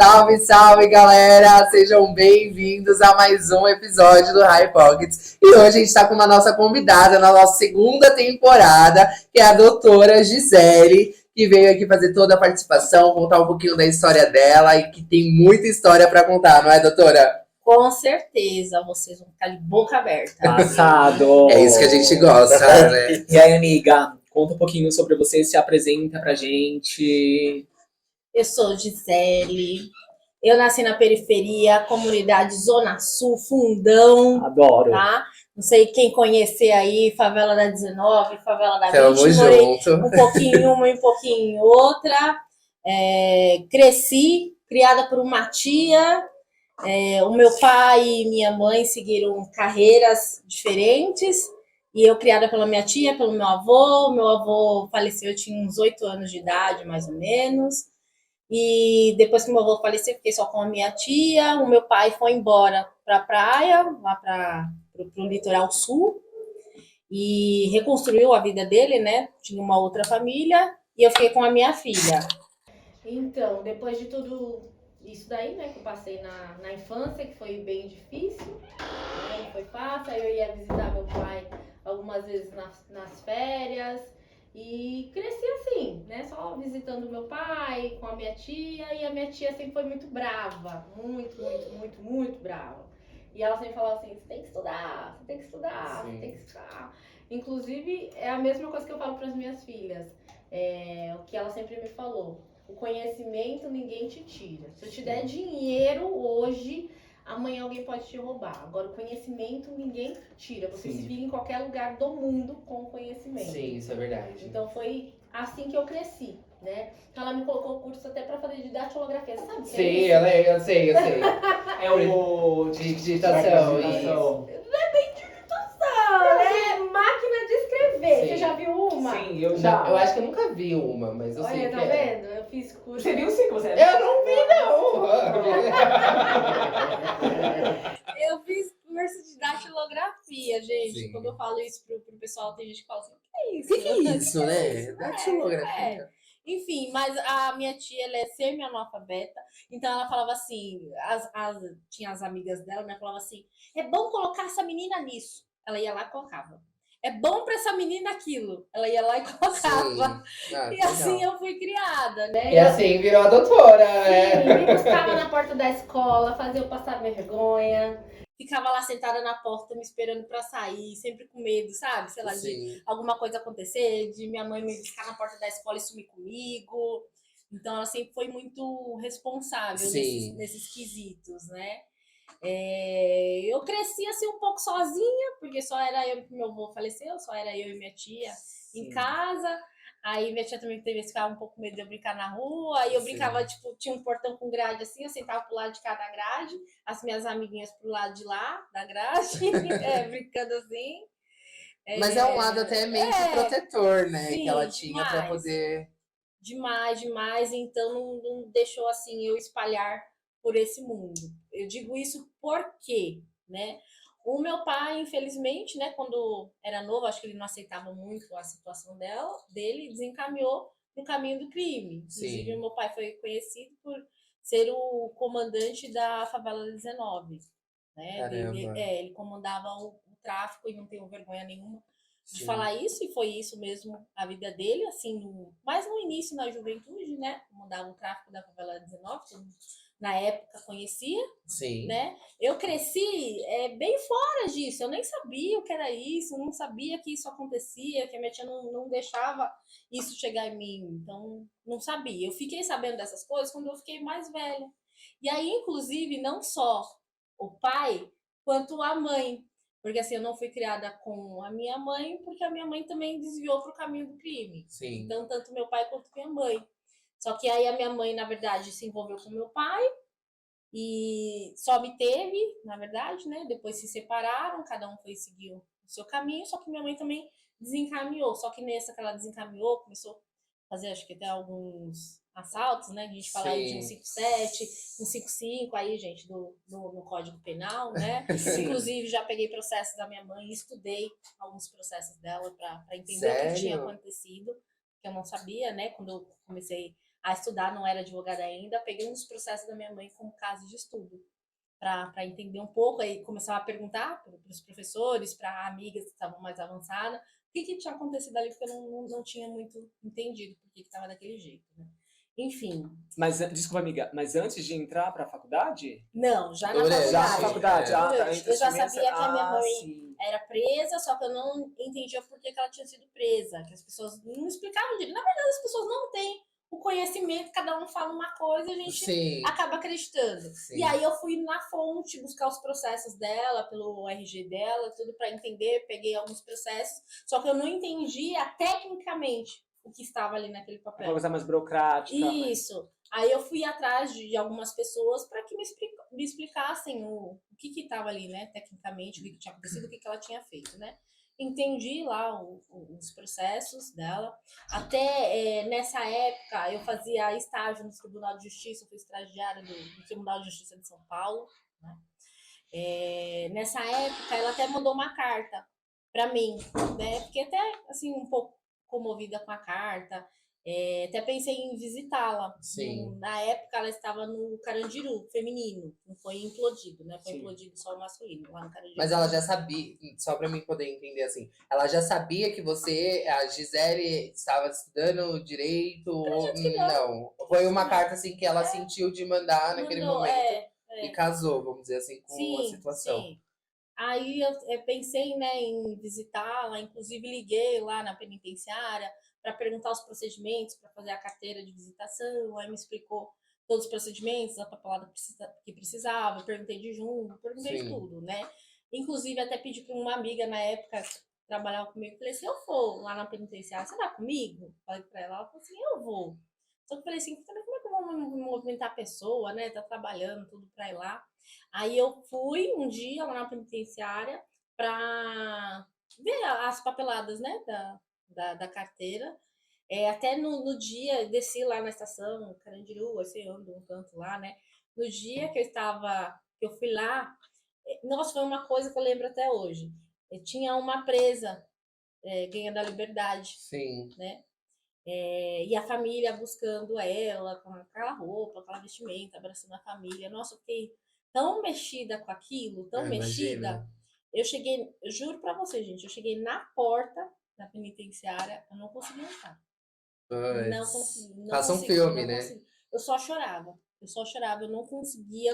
Salve, salve, galera! Sejam bem-vindos a mais um episódio do High Pockets. E hoje a gente está com uma nossa convidada na nossa segunda temporada, que é a doutora Gisele, que veio aqui fazer toda a participação, contar um pouquinho da história dela e que tem muita história para contar, não é, doutora? Com certeza, vocês vão ficar de boca aberta. Passado! É isso que a gente gosta, né? E aí, amiga, conta um pouquinho sobre você, se apresenta pra gente. Eu sou Gisele, eu nasci na periferia, comunidade Zona Sul, Fundão, Adoro. tá? Não sei quem conhecer aí, favela da 19, favela da 20, Tamo morei junto. um pouquinho em uma e um pouquinho em outra. Cresci, criada por uma tia. O meu pai e minha mãe seguiram carreiras diferentes e eu criada pela minha tia, pelo meu avô. Meu avô faleceu, eu tinha uns 8 anos de idade, mais ou menos. E depois que meu avô faleceu, eu fiquei só com a minha tia. O meu pai foi embora para a praia, lá para o litoral sul, e reconstruiu a vida dele, né? Tinha uma outra família e eu fiquei com a minha filha. Então, depois de tudo isso daí, né, que eu passei na infância, que foi bem difícil, né, não foi fácil. Aí eu ia visitar meu pai algumas vezes nas férias e cresci assim, né, só visitando meu pai com a minha tia. E a minha tia sempre foi muito brava, muito brava. E ela sempre falava assim: você tem que estudar, você tem que estudar, você tem que estudar. Inclusive, é a mesma coisa que eu falo para as minhas filhas, o que ela sempre me falou: o conhecimento ninguém te tira. Se eu te der dinheiro hoje, amanhã alguém pode te roubar. Agora, o conhecimento ninguém tira. Você se vira em qualquer lugar do mundo com conhecimento. Sim, isso é verdade. Então foi assim que eu cresci, né? Então ela me colocou o curso até para fazer didatilografia, sabe o que Sim, é isso? eu sei. É o De digitação. digitação. É máquina de escrever. Sim. Você já viu uma? Sim, eu já. Eu acho que eu nunca vi uma, mas eu sei Olha, que tá é. vendo? Eu fiz curso. Você viu sim que você Eu não vi, não! Eu fiz curso de datilografia, gente. Sim. Quando eu falo isso pro pessoal, tem gente que fala assim: o que é isso? O que é isso, né? Datilografia. Enfim, mas a minha tia, ela é semi-analfabeta, então ela falava assim, tinha as amigas dela, né, falava assim: é bom colocar essa menina nisso. Ela ia lá e colocava. É bom pra essa menina aquilo. Ela ia lá e colocava. Sim. Ah, E assim eu fui criada, né? E assim virou a doutora, né? Sim, me buscava na porta da escola, fazia eu passar vergonha. Ficava lá sentada na porta me esperando pra sair, sempre com medo, sabe? Sei lá, de Sim. alguma coisa acontecer, de minha mãe me buscar na porta da escola e sumir comigo. Então ela sempre foi muito responsável Sim. nesses quesitos, né? Eu cresci assim um pouco sozinha, porque só era eu, meu avô faleceu, só era eu e minha tia em casa. Aí minha tia também teve esse um pouco medo de eu brincar na rua. Aí eu brincava, tipo, tinha um portão com grade assim, eu sentava pro lado de cada grade, as minhas amiguinhas pro lado de lá da grade, brincando assim. Mas é um lado até meio que protetor, né? Sim, que ela tinha pra demais. poder. Demais, então não deixou assim eu espalhar por esse mundo. Eu digo isso porque, né? O meu pai, infelizmente, né, quando era novo, acho que ele não aceitava muito a situação dele, desencaminhou no caminho do crime. Inclusive, Sim. o meu pai foi conhecido por ser o comandante da favela 19, né? Ele comandava o tráfico e não tenho vergonha nenhuma de falar isso, e foi isso mesmo a vida dele, assim, mais no início, na juventude, né? Comandava o tráfico da favela 19, que na época conhecia. Sim. Né? Eu cresci bem fora disso, eu nem sabia o que era isso, não sabia que isso acontecia, que a minha tia não deixava isso chegar em mim, então não sabia. Eu fiquei sabendo dessas coisas quando eu fiquei mais velha. E aí, inclusive, não só o pai, quanto a mãe. Porque assim, eu não fui criada com a minha mãe, porque a minha mãe também desviou para o caminho do crime. Sim. Então, tanto meu pai quanto minha mãe. Só que aí a minha mãe, na verdade, se envolveu com meu pai e só me teve, na verdade, né? Depois se separaram, cada um foi seguir o seu caminho, só que minha mãe também desencaminhou. Só que nessa que ela desencaminhou, começou a fazer, acho que até alguns assaltos, né? A gente fala aí de 157, 155 aí, gente, no Código Penal, né? Inclusive, já peguei processos da minha mãe, estudei alguns processos dela para entender o que tinha acontecido, que eu não sabia, né? Quando eu comecei a estudar, não era advogada ainda, peguei uns processos da minha mãe como caso de estudo, para entender um pouco, aí começava a perguntar para os professores, para amigas que estavam mais avançadas, o que tinha acontecido ali, porque eu não tinha muito entendido por que estava daquele jeito, né? Enfim. Mas, desculpa, amiga, mas antes de entrar para a faculdade? Não, já na Durante, Já na faculdade. faculdade. Ah, tá. Eu já sabia que a minha mãe Sim. era presa, só que eu não entendia por que ela tinha sido presa, que as pessoas não explicavam direito. Na verdade, as pessoas não têm o conhecimento, cada um fala uma coisa e a gente Sim. acaba acreditando. Sim. E aí eu fui na fonte buscar os processos dela, pelo RG dela, tudo para entender, peguei alguns processos, só que eu não entendia tecnicamente o que estava ali naquele papel. Uma coisa mais burocrática. Isso. Aí eu fui atrás de algumas pessoas para que me explicassem o que estava ali, né, tecnicamente, o que tinha acontecido, o que ela tinha feito, né. Entendi lá os processos dela. Até nessa época eu fazia estágio no Tribunal de Justiça, eu fui estagiária do Tribunal de Justiça de São Paulo, né. Nessa época ela até mandou uma carta para mim, né, fiquei até assim um pouco comovida com a carta. Até pensei em visitá-la. Sim. Na época ela estava no Carandiru, feminino. Não foi implodido, né? Foi implodido só o masculino, lá no Carandiru. Mas ela já sabia, só pra mim poder entender assim, ela já sabia que você, a Gisele, estava estudando direito? Não. Foi uma carta assim que ela sentiu de mandar naquele momento e casou, vamos dizer assim, com a situação. Sim. Aí eu pensei, né, em visitá-la, inclusive liguei lá na penitenciária para perguntar os procedimentos, para fazer a carteira de visitação, aí me explicou todos os procedimentos, a papelada que precisava, eu perguntei de junto, perguntei de tudo, né? Inclusive até pedi para uma amiga na época que trabalhava comigo, falei, se eu for lá na penitenciária, você vai comigo? Falei para ela falou assim, eu vou. Só que eu falei assim, também como é que eu vou movimentar a pessoa, né? Tá trabalhando tudo para ir lá. Aí eu fui um dia lá na penitenciária para ver as papeladas, né, da carteira. Até no dia, desci lá na estação, Carandiru, assim, ando um canto lá, né. No dia que eu fui lá, nossa, foi uma coisa que eu lembro até hoje. Tinha uma presa ganhando a liberdade. Sim. Né? E a família buscando ela, com aquela roupa, aquela vestimenta, abraçando a família. Nossa, eu fiquei tão mexida com aquilo, tão mexida. Imagina. Eu cheguei, eu juro pra você, gente, eu cheguei na porta da penitenciária, eu não consegui entrar. Não consegui. Passa um filme, né? Consegui. Eu só chorava, eu não conseguia.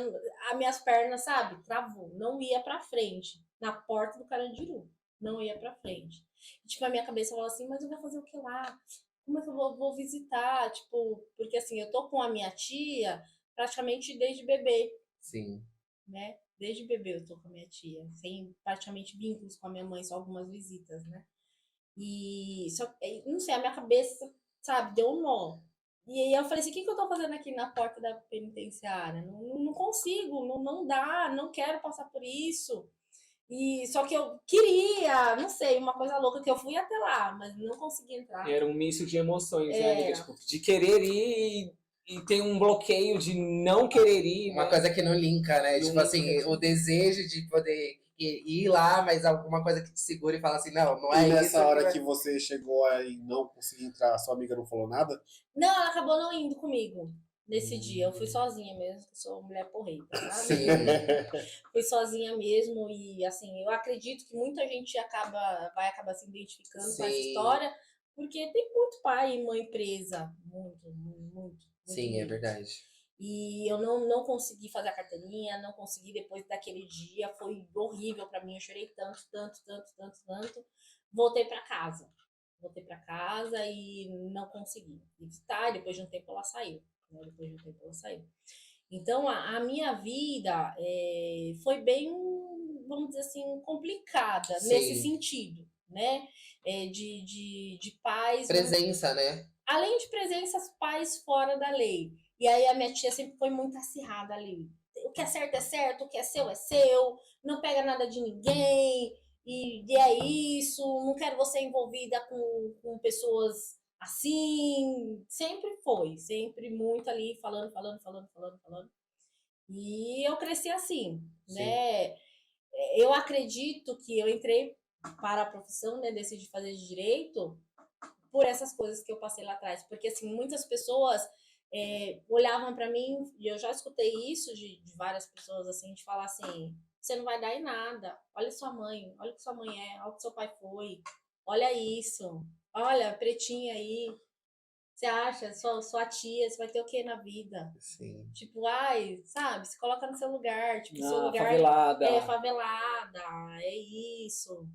As minhas pernas, sabe, travou, não ia pra frente, na porta do Carandiru, não ia pra frente. E, tipo, a minha cabeça falava assim, mas eu vou fazer o que lá? Como é que eu vou visitar? Tipo, porque assim, eu tô com a minha tia praticamente desde bebê. Sim. Né? Desde bebê eu tô com a minha tia, sem praticamente vínculos com a minha mãe, só algumas visitas, né? E só, não sei, a minha cabeça, sabe, deu um nó. E aí eu falei assim, o que eu tô fazendo aqui na porta da penitenciária? Não consigo, não dá, não quero passar por isso. E só que eu queria, não sei, uma coisa louca que eu fui até lá, mas não consegui entrar. Era um misto de emoções, né, amiga? Tipo, de querer ir e tem um bloqueio de não querer ir. Uma coisa que não linka, né? Tipo assim, o desejo de poder ir lá, mas alguma coisa que te segura e fala assim, não é isso. E nessa hora que você chegou aí e não conseguiu entrar, a sua amiga não falou nada? Não, ela acabou não indo comigo nesse dia. Eu fui sozinha mesmo, que sou mulher porreira, sabe? Sim. Fui sozinha mesmo e, assim, eu acredito que muita gente vai acabar se identificando com essa história, porque tem muito pai e mãe presa. Muito. Sim, muito. É verdade. E eu não consegui fazer a carteirinha, não consegui depois daquele dia, foi horrível pra mim, eu chorei tanto. Voltei pra casa e não consegui visitar, depois de um tempo ela saiu, né? Então a minha vida foi bem, vamos dizer assim, complicada nesse sentido, né? De pais... Presença, né? Além de presenças, pais fora da lei. E aí a minha tia sempre foi muito acirrada ali. O que é certo, o que é seu, não pega nada de ninguém, e é isso, não quero você envolvida com pessoas assim. Sempre foi, sempre muito ali, falando. E eu cresci assim, né? Eu acredito que eu entrei para a profissão, né? Decidi fazer direito por essas coisas que eu passei lá atrás. Porque, assim, muitas pessoas olhavam pra mim, e eu já escutei isso de várias pessoas, assim, de falar assim, você não vai dar em nada, olha sua mãe, olha o que sua mãe é, olha o que seu pai foi, olha isso, olha, pretinha aí, você acha, sua tia, você vai ter o que na vida? Sim. Tipo, ai, sabe, se coloca no seu lugar, tipo, seu lugar favelada. é favelada, é isso.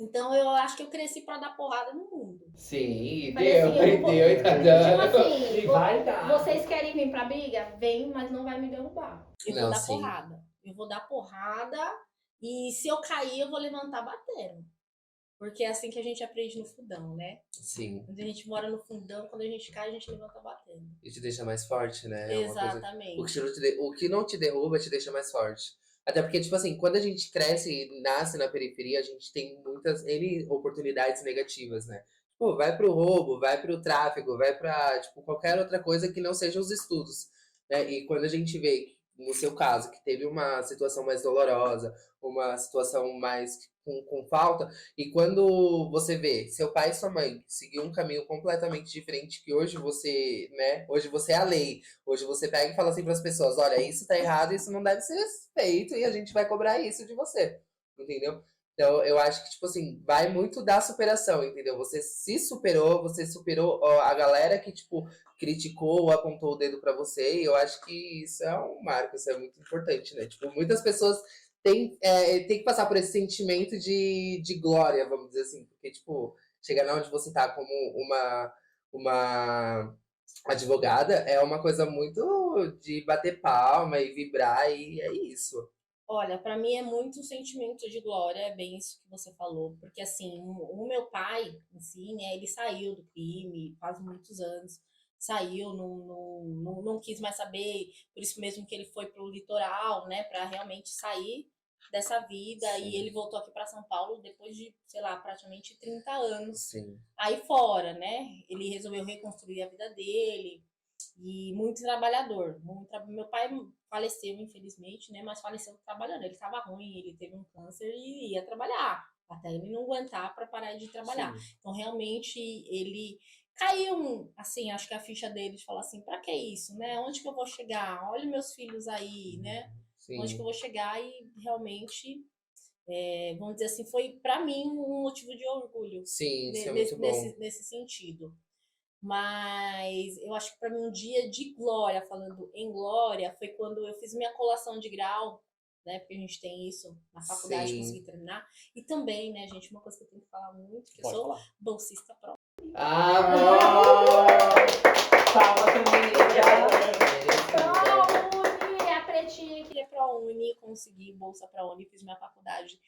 Então eu acho que eu cresci pra dar porrada no mundo. Sim, Falei assim, eu não vou- deu e tá Tipo dando. assim, E vai dar. vocês querem vir pra briga? Vem, mas não vai me derrubar. Eu Não, vou dar sim. porrada. Eu vou dar porrada e se eu cair, eu vou levantar batendo. Porque é assim que a gente aprende no fundão, né? Sim. Quando a gente mora no fundão, quando a gente cai, a gente levanta batendo. E te deixa mais forte, né? É uma coisa... Exatamente. O que não te derruba te deixa mais forte. Até porque, tipo assim, quando a gente cresce e nasce na periferia, a gente tem muitas oportunidades negativas, né? Tipo, vai pro roubo, vai pro tráfico, vai pra, tipo, qualquer outra coisa que não seja os estudos, né? E quando a gente vê, no seu caso, que teve uma situação mais dolorosa, uma situação mais com falta, e quando você vê seu pai e sua mãe seguir um caminho completamente diferente, que hoje você, né? Hoje você é a lei. Hoje você pega e fala assim para as pessoas, olha, isso tá errado, isso não deve ser feito e a gente vai cobrar isso de você, entendeu? Então, eu acho que, tipo assim, vai muito da superação, entendeu? Você se superou, você superou a galera que, tipo, criticou ou apontou o dedo pra você, e eu acho que isso é um marco, isso é muito importante, né? Tipo, muitas pessoas têm que passar por esse sentimento de glória, vamos dizer assim, porque, tipo, chegar lá onde você tá como uma advogada é uma coisa muito de bater palma e vibrar, e é isso. Olha, pra mim é muito um sentimento de glória, é bem isso que você falou, porque assim, o meu pai em si, né, ele saiu do crime faz muitos anos, saiu, não quis mais saber, por isso mesmo que ele foi pro litoral, né, pra realmente sair dessa vida, Sim. e ele voltou aqui pra São Paulo depois de, sei lá, praticamente 30 anos Sim. aí fora, né, ele resolveu reconstruir a vida dele, e muito trabalhador. Meu pai faleceu, infelizmente, né? Mas faleceu trabalhando. Ele estava ruim, ele teve um câncer e ia trabalhar. Até ele não aguentar para parar de trabalhar. Sim. Então, realmente, ele caiu, assim, acho que a ficha dele de falar assim, para que isso, né? Onde que eu vou chegar? Olha meus filhos aí, né? Sim. Onde que eu vou chegar? E realmente, vamos dizer assim, foi para mim um motivo de orgulho. Sim, isso é muito bom. Nesse sentido. Mas eu acho que para mim um dia de glória, falando em glória, foi quando eu fiz minha colação de grau, né? Porque a gente tem isso na faculdade, Sim. consegui terminar. E também, né, gente, uma coisa que eu tenho que falar muito, que eu Pode sou falar. bolsista pró. Fala também. ProUni, a pretinha que é ProUni, consegui bolsa ProUni, fiz minha faculdade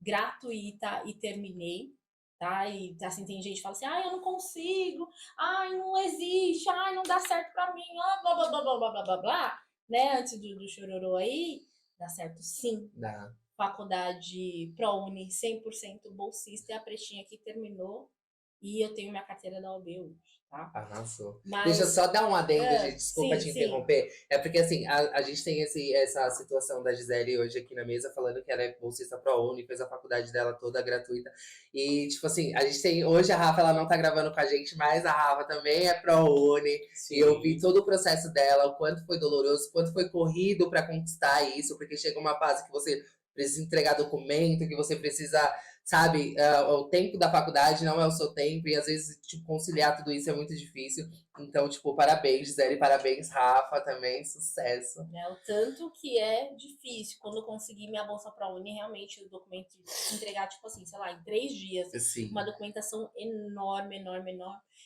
gratuita e terminei. Tá? E assim, tem gente que fala assim, eu não consigo, não existe, não dá certo pra mim, blá, blá, blá, blá, blá, blá, blá, blá, né? Antes do chororô aí, dá certo sim. Dá. Faculdade ProUni, 100% bolsista, e a pretinha que terminou, e eu tenho minha carteira da OAB hoje, tá? Arrasou. Mas... Deixa eu só dar um adendo, gente, desculpa sim, te interromper. É porque, assim, a gente tem essa situação da Gisele hoje aqui na mesa, falando que ela é bolsista ProUni, fez a faculdade dela toda gratuita. E, tipo assim, a gente tem... Hoje a Rafa, ela não tá gravando com a gente, mas a Rafa também é ProUni. E eu vi todo o processo dela, o quanto foi doloroso, o quanto foi corrido pra conquistar isso, porque chega uma fase que você precisa entregar documento, que você precisa... Sabe, o tempo da faculdade não é o seu tempo, e às vezes, tipo, conciliar tudo isso é muito difícil. Então, tipo, parabéns, Gisele, parabéns, Rafa, também, sucesso. O tanto que é difícil. Quando eu consegui minha bolsa ProUni, realmente o documento entregar, tipo assim, sei lá, em 3 dias. Sim. Uma documentação enorme.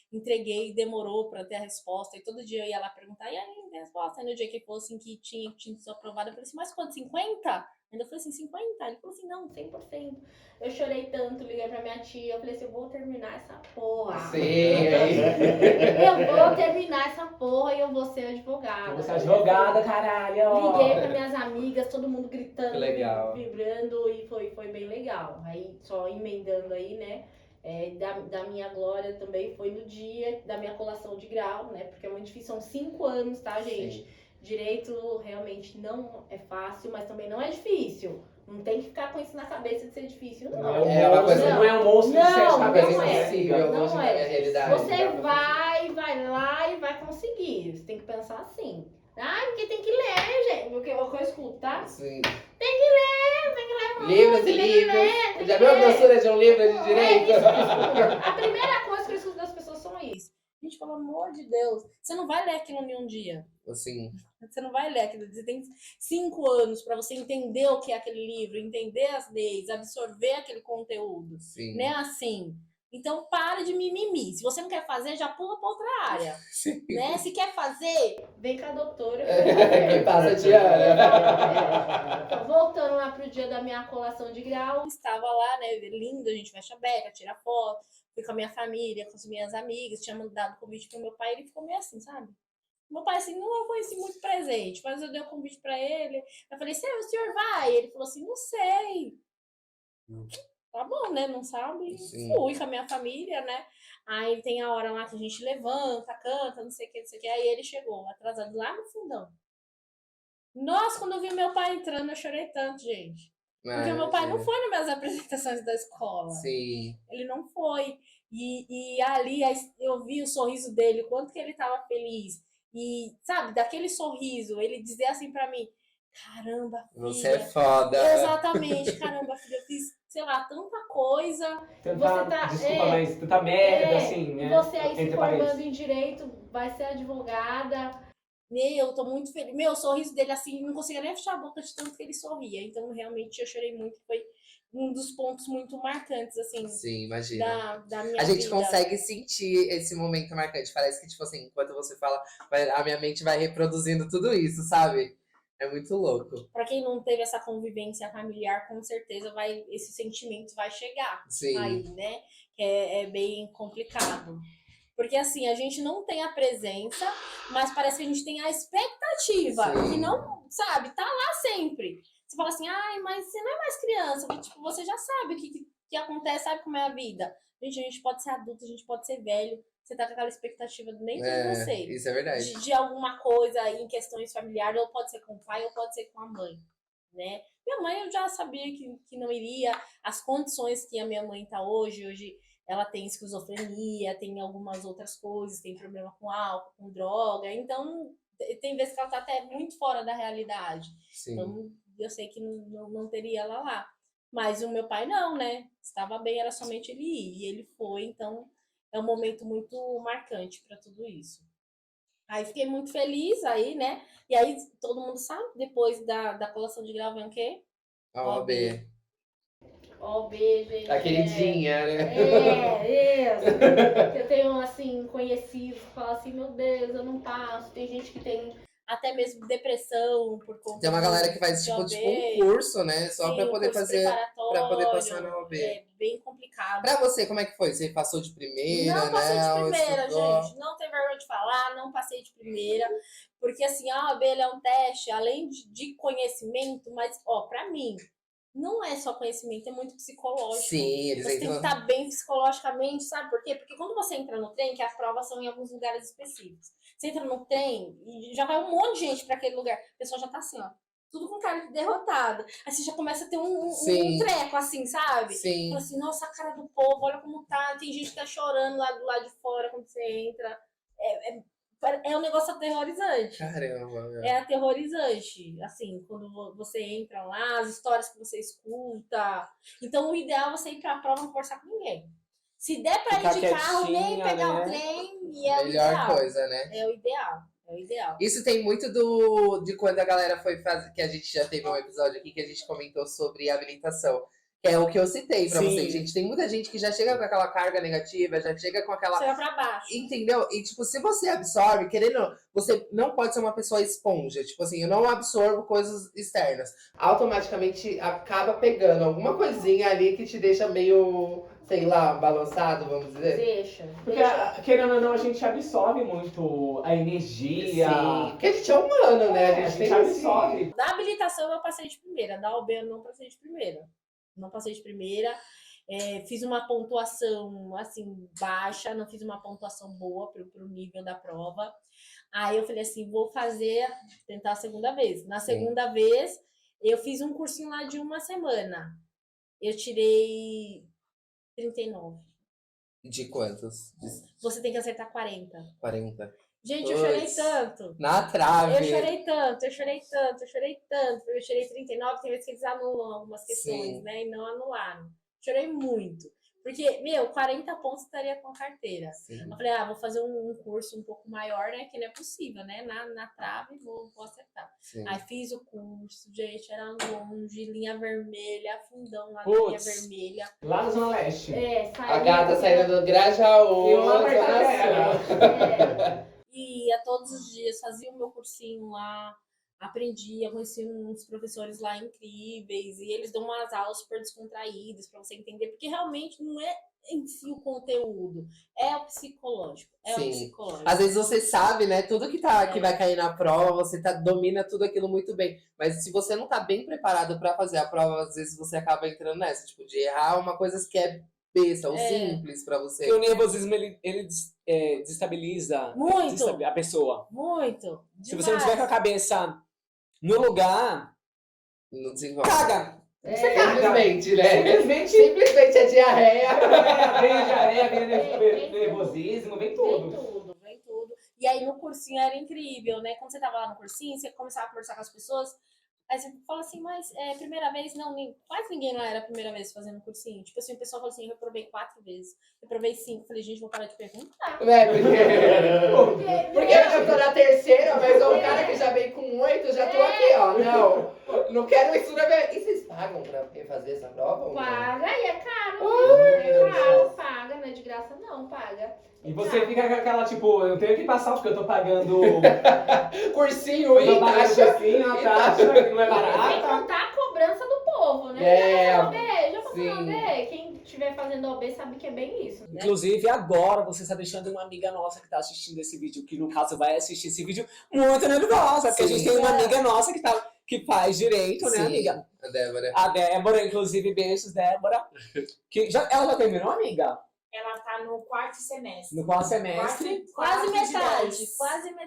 Entreguei, demorou pra ter a resposta. E todo dia eu ia lá perguntar, e aí, tem a resposta? Aí no dia que fosse que tinha sido aprovada, eu falei assim, mas quanto? 50? Ainda falei assim, 50? Ele falou assim, não, 100%. Eu chorei tanto, liguei pra minha tia, eu falei assim, eu vou terminar essa porra. Sim. Eu vou terminar essa porra e eu vou ser advogada. Você é advogada, caralho. Liguei pra minhas amigas, todo mundo gritando, legal. vibrando, e foi bem legal. Aí, só emendando aí, né, da minha glória também foi no dia da minha colação de grau, né, porque é muito difícil, são 5 anos, tá, gente? Sim. Direito realmente não é fácil, mas também não é difícil. Não tem que ficar com isso na cabeça de ser difícil, não. Não é um monstro de 7 cabeças. Não é. Impossível, Não hoje na é. minha realidade. Você vai vai lá e vai conseguir. Você tem que pensar assim. Ah, porque tem que ler, gente. O que eu escuto, tá? Sim. Tem que ler Livros e tem que livros. ler, Já viu a grossura de um livro de É direito? isso que eu escuto. A primeira coisa que eu escuto das pessoas são isso. Gente, pelo amor de Deus, você não vai ler aquilo em um dia. Assim, Você não vai ler aquilo. Você tem 5 anos para você entender o que é aquele livro, entender as leis, absorver aquele conteúdo. sim. Não é assim. Então, para de mimimi. Se você não quer fazer, já pula para outra área. Sim. Né? Se quer fazer, vem com a doutora. Que passa, Diana? Voltando lá pro dia da minha colação de grau, estava lá, né, lindo, a gente fecha a beca, tira foto, fui com a minha família, com as minhas amigas, tinha mandado convite pro meu pai, ele ficou meio assim, sabe? Meu pai, assim, não foi assim, muito presente, mas eu dei o convite pra ele, eu falei, o senhor vai? Ele falou assim, não sei. Tá bom, né, não sabe? Sim. Fui com a minha família, né? Aí tem a hora lá que a gente levanta, canta, não sei o que, não sei o que, aí ele chegou, atrasado lá no fundão. Nossa, quando eu vi meu pai entrando, eu chorei tanto, gente. Porque meu pai não foi nas minhas apresentações da escola. Sim. Ele não foi. E ali eu vi o sorriso dele, o quanto que ele tava feliz. E, sabe, daquele sorriso, ele dizer assim pra mim, caramba, filha. Você é foda. Exatamente, caramba, filha, eu fiz, sei lá, tanta coisa. Desculpa, mas tanta merda, assim, né? Você aí se formando em direito, vai ser advogada. Eu tô muito feliz. Meu, o sorriso dele, assim, não conseguia nem fechar a boca de tanto que ele sorria. Então, realmente, eu chorei muito. Foi um dos pontos muito marcantes, assim, sim, imagina. da minha vida. A gente consegue sentir esse momento marcante. Parece que, tipo assim, enquanto você fala, a minha mente vai reproduzindo tudo isso, sabe? É muito louco. Pra quem não teve essa convivência familiar, com certeza esse sentimento vai chegar. Sim. Aí, né? É bem complicado. Porque assim, a gente não tem a presença, mas parece que a gente tem a expectativa. Sim. Que não, sabe, tá lá sempre. Você fala assim, ai, mas você não é mais criança. Porque, tipo, você já sabe o que acontece, sabe como é a vida. Gente, a gente pode ser adulto, a gente pode ser velho. Você tá com aquela expectativa dentro de você. Isso é verdade. De alguma coisa em questões familiares, ou pode ser com o pai, ou pode ser com a mãe, né? Minha mãe, eu já sabia que não iria. As condições que a minha mãe tá hoje ela tem esquizofrenia, tem algumas outras coisas, tem problema com álcool, com droga. Então, tem vezes que ela tá até muito fora da realidade. Sim. Então, eu sei que não teria ela lá. Mas o meu pai não, né? Estava bem, era somente ele ir. E ele foi, então é um momento muito marcante para tudo isso. Aí fiquei muito feliz aí, né? E aí, todo mundo sabe, depois da colação de grau vem o quê? A OAB. OB, gente. A queridinha, né? Isso. Eu tenho, assim, conhecidos que falam assim, meu Deus, eu não passo. Tem gente que tem até mesmo depressão por conta Tem uma galera que faz, tipo um curso, né? Só pra poder fazer, pra poder passar na OAB. É bem complicado. Pra você, como é que foi? Você passou de primeira, não passei né? de primeira, gente. Não tem vergonha de falar, não passei de primeira. Porque, assim, a OAB é um teste, além de conhecimento, mas, ó, pra mim, não é só conhecimento, é muito psicológico. Sim, eles você tem que estar bem psicologicamente, sabe por quê? Porque quando você entra no trem, que as provas são em alguns lugares específicos, você entra no trem e já vai um monte de gente para aquele lugar, o pessoal já tá assim, ó, tudo com cara de derrotado. Aí você já começa a ter um treco, assim, sabe? Sim. Fala assim, nossa, a cara do povo, olha como tá, tem gente que tá chorando lá do lado de fora quando você entra. É um negócio aterrorizante. Caramba, meu. É aterrorizante, assim, quando você entra lá, as histórias que você escuta. Então, o ideal é você ir pra prova e não conversar com ninguém. Se der pra ir de carro, nem pegar o trem, e é o ideal. Melhor coisa, né? É o ideal. É o ideal. Isso tem muito de quando a galera foi fazer, que a gente já teve um episódio aqui que a gente comentou sobre habilitação. Que é o que eu citei pra vocês, gente. Tem muita gente que já chega com aquela carga negativa, já chega com aquela... Chega pra baixo. Entendeu? E, tipo, se você absorve, querendo... Você não pode ser uma pessoa esponja. Tipo assim, eu não absorvo coisas externas. Automaticamente acaba pegando alguma coisinha ali que te deixa meio, sei lá, balançado, vamos dizer. Deixa. Porque, querendo ou não, a gente absorve muito a energia. Sim, porque a gente é humano, né? A gente absorve. Da habilitação eu passei de primeira, da OB eu não passei de primeira. Não passei de primeira, fiz uma pontuação, assim, baixa, não fiz uma pontuação boa pro nível da prova. Aí eu falei assim, vou tentar a segunda vez. Na segunda vez, eu fiz um cursinho lá de uma semana. Eu tirei 39. De quantos? De Você tem que acertar 40. 40. Gente, eu chorei Puts. tanto. Na trave. Eu chorei tanto. Eu chorei 39, tem vezes que eles anulam algumas questões, Sim. né? E não anularam. Chorei muito. Porque, 40 pontos estaria com a carteira. Sim. Eu falei, vou fazer um curso um pouco maior, né? Que não é possível, né? Na trave, vou acertar. Sim. Aí fiz o curso, gente, era longe, linha vermelha, fundão na linha vermelha. Lá na Zona Leste. A gata saindo do Grajaú. E uma marcação. Ia todos os dias, fazia o meu cursinho lá, aprendia, conheci uns professores lá incríveis, e eles dão umas aulas super descontraídas para você entender, porque realmente não é em si o conteúdo, é o psicológico. É Sim. o psicológico. Às vezes você sabe, né, tudo que vai cair na prova, você domina tudo aquilo muito bem. Mas se você não tá bem preparado para fazer a prova, às vezes você acaba entrando nessa, tipo, de errar uma coisa que é besta ou simples para você. Porque o nervosismo, ele desestabiliza Muito. a pessoa. Muito. Se você não tiver com a cabeça no lugar, Não desenvolve. caga! Simplesmente, né? Simplesmente a diarreia. vem a diarreia, vem nervosismo, vem tudo. Vem tudo. E aí no cursinho era incrível, né? Quando você tava lá no cursinho, você começava a conversar com as pessoas. Aí você fala assim, mas primeira vez? Não, quase ninguém lá era a primeira vez fazendo cursinho. Tipo assim, o pessoal fala assim, eu reprovei 4 vezes. Reprovei 5. Falei, gente, vou parar de perguntar. Porque eu tô na terceira, mas o cara que já vem com 8, já tô aqui, ó. Não quero isso na minha... E vocês pagam pra fazer essa prova? Ou não? Paga e é caro. Paga, não é de graça não, paga. E você fica com aquela, tipo, eu tenho que passar porque eu tô pagando cursinho e taxa. Cursinho, a taxa, que não é Sem barata. contar a cobrança do povo, né? Já passou sim. na OB? Quem estiver fazendo OB sabe que é bem isso. Né? Inclusive, agora você está deixando uma amiga nossa que está assistindo esse vídeo, que no caso vai assistir esse vídeo, muito nervosa, porque a gente tem uma amiga nossa que faz direito, né, amiga? A Débora. A Débora, inclusive, beijos, Débora. Ela já terminou, amiga? Ela tá no 4º semestre. No qual semestre? Quase metade.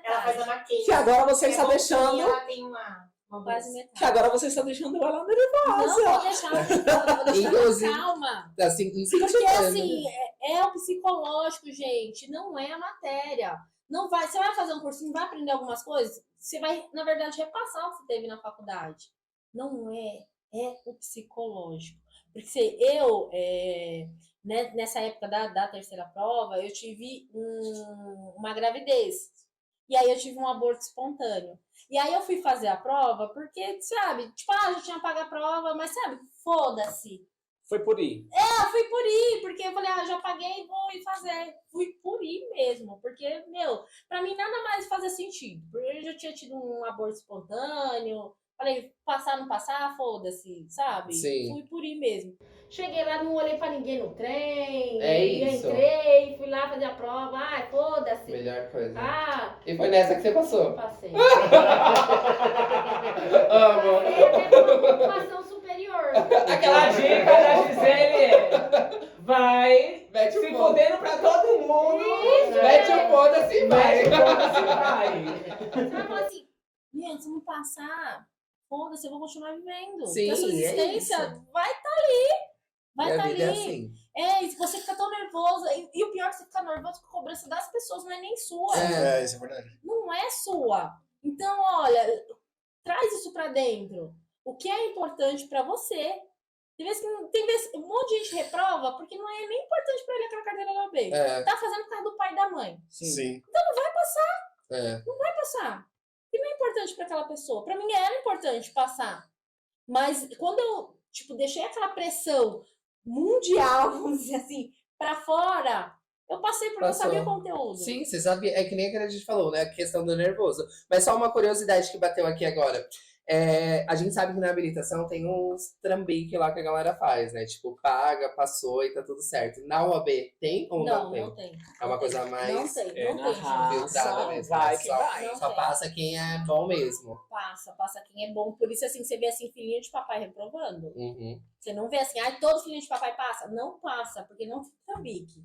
Ela faz a maquete. Que agora você está deixando... Ela tem uma Quase metade. Que agora você está deixando ela nervosa. Não, vou deixar Inclusive, calma. Assim, Porque assim, é o psicológico, gente, não é a matéria. Não vai, você vai fazer um cursinho, vai aprender algumas coisas, você vai, na verdade, repassar o que você teve na faculdade. Não é o psicológico. Porque nessa época da terceira prova, eu tive uma gravidez. E aí eu tive um aborto espontâneo. E aí eu fui fazer a prova porque, sabe, tipo, já tinha pago a prova, mas sabe, foda-se. Foi por ir. Fui por ir, porque eu falei, já paguei, vou ir fazer. Fui por ir mesmo, porque, pra mim nada mais fazia sentido. Porque eu já tinha tido um aborto espontâneo, falei, passar, não passar, foda-se, sabe? Sim. Fui por ir mesmo. Cheguei lá, não olhei pra ninguém no trem. Isso. Entrei, fui lá fazer a prova. Foda-se. Melhor coisa. E foi nessa que você passou? Passei. Amo. Até com pontuação superior. Aquela dica da Gisele vai Mete se fodendo pra todo mundo. Mete o foda-se e vai. Mete o foda-se e vai. Você vai falar assim, gente, se não passar, foda-se, eu vou continuar vivendo. Sim, a sua existência vai estar ali. Vai estar ali. É assim. E se você fica tão nervosa, e o pior é que você fica nervoso com a cobrança das pessoas, não é nem sua. Isso é verdade. Não é sua. Então, olha, traz isso pra dentro. O que é importante pra você. Tem vezes um monte de gente reprova porque não é nem importante pra ele aquela carteira da OAB. Tá fazendo por causa do pai e da mãe. Sim. Então não vai passar. Não vai passar. E não é importante pra aquela pessoa. Pra mim era importante passar. Mas quando eu, deixei aquela pressão mundial, vamos dizer assim, pra fora, eu passei porque eu sabia o conteúdo. Sim, você sabia. É que nem a gente falou, né? A questão do nervoso. Mas só uma curiosidade que bateu aqui agora. A gente sabe que na habilitação tem uns trambique lá que a galera faz, né? Tipo, paga, passou e tá tudo certo. Na UAB tem ou não tem? Não tem. É uma coisa mais não tem, filtrada mesmo. Vai que vai. Só passa quem é bom mesmo. Passa quem é bom. Por isso, assim, você vê assim, filhinho de papai reprovando. Uhum. Você não vê assim, todo filhinho de papai passa. Não passa, porque não tem trambique.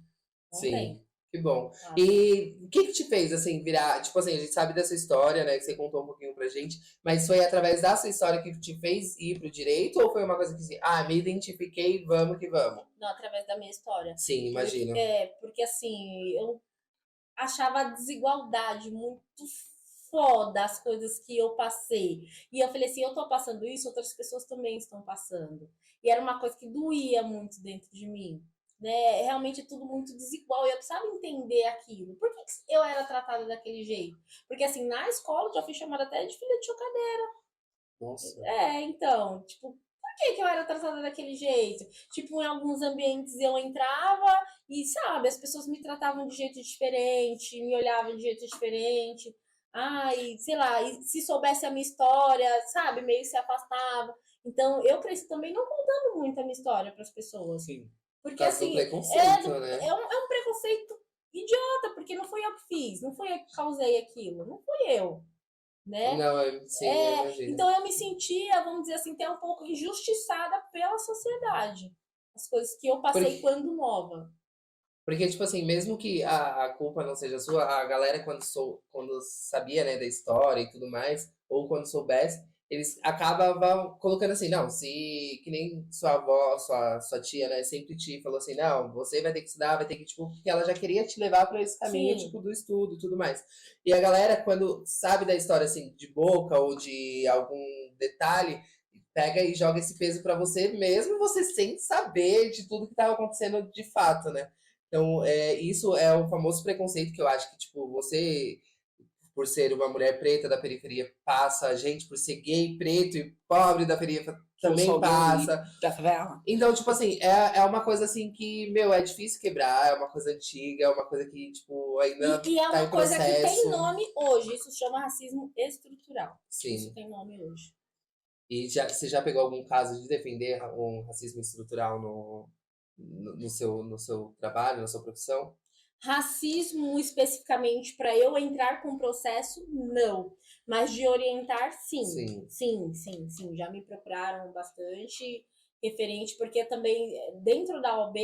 Não Sim. tem. Que bom. Ah. E o que te fez, assim, virar... Tipo assim, a gente sabe dessa história, né? Que você contou um pouquinho pra gente. Mas foi através da sua história que te fez ir pro direito? Ou foi uma coisa que assim, me identifiquei, vamos que vamos? Não, através da minha história. Sim, imagino. Porque assim, eu achava a desigualdade muito foda, as coisas que eu passei. E eu falei assim, eu tô passando isso, outras pessoas também estão passando. E era uma coisa que doía muito dentro de mim. Né? Realmente é tudo muito desigual. E eu precisava entender aquilo. Por que eu era tratada daquele jeito? Porque assim, na escola eu já fui chamada até de filha de chocadeira. Nossa. Então, tipo, por que eu era tratada daquele jeito? Tipo, em alguns ambientes eu entrava e, sabe, as pessoas me tratavam de jeito diferente, me olhavam de jeito diferente. Ai, sei lá, e se soubesse a minha história, sabe, meio que se afastava. Então, eu cresci também não contando muito a minha história para as pessoas. Sim. Porque, Por causa do assim, preconceito, né? é um preconceito idiota, porque não foi eu que fiz, não foi eu que causei aquilo, não fui eu, né? Não, sim, eu imagino. Então eu me sentia, vamos dizer assim, até um pouco injustiçada pela sociedade. As coisas que eu passei quando nova. Porque, tipo assim, mesmo que a culpa não seja sua, a galera, quando sabia, né, da história e tudo mais, ou quando soubesse, eles acabavam colocando assim, não, se que nem sua avó, sua tia, né, sempre te falou assim, não, você vai ter que estudar, vai ter que, tipo, porque ela já queria te levar pra esse caminho, Sim. tipo, do estudo e tudo mais. E a galera, quando sabe da história, assim, de boca ou de algum detalhe, pega e joga esse peso pra você, mesmo você sem saber de tudo que tava acontecendo de fato, né? Então, isso é o famoso preconceito que eu acho que, tipo, você, por ser uma mulher preta da periferia, passa, a gente, por ser gay, preto e pobre da periferia, também passa. Da favela. Então, tipo assim, é uma coisa assim que, meu, é difícil quebrar, é uma coisa antiga, é uma coisa que, tipo, ainda E é tá uma em coisa que processo. tem nome hoje, isso se chama racismo estrutural. Sim. Isso tem nome hoje. E você já pegou algum caso de defender um racismo estrutural no seu trabalho, na sua profissão? Racismo especificamente para eu entrar com o processo, não. Mas de orientar, sim. Sim. Já me procuraram bastante referente, porque também dentro da OAB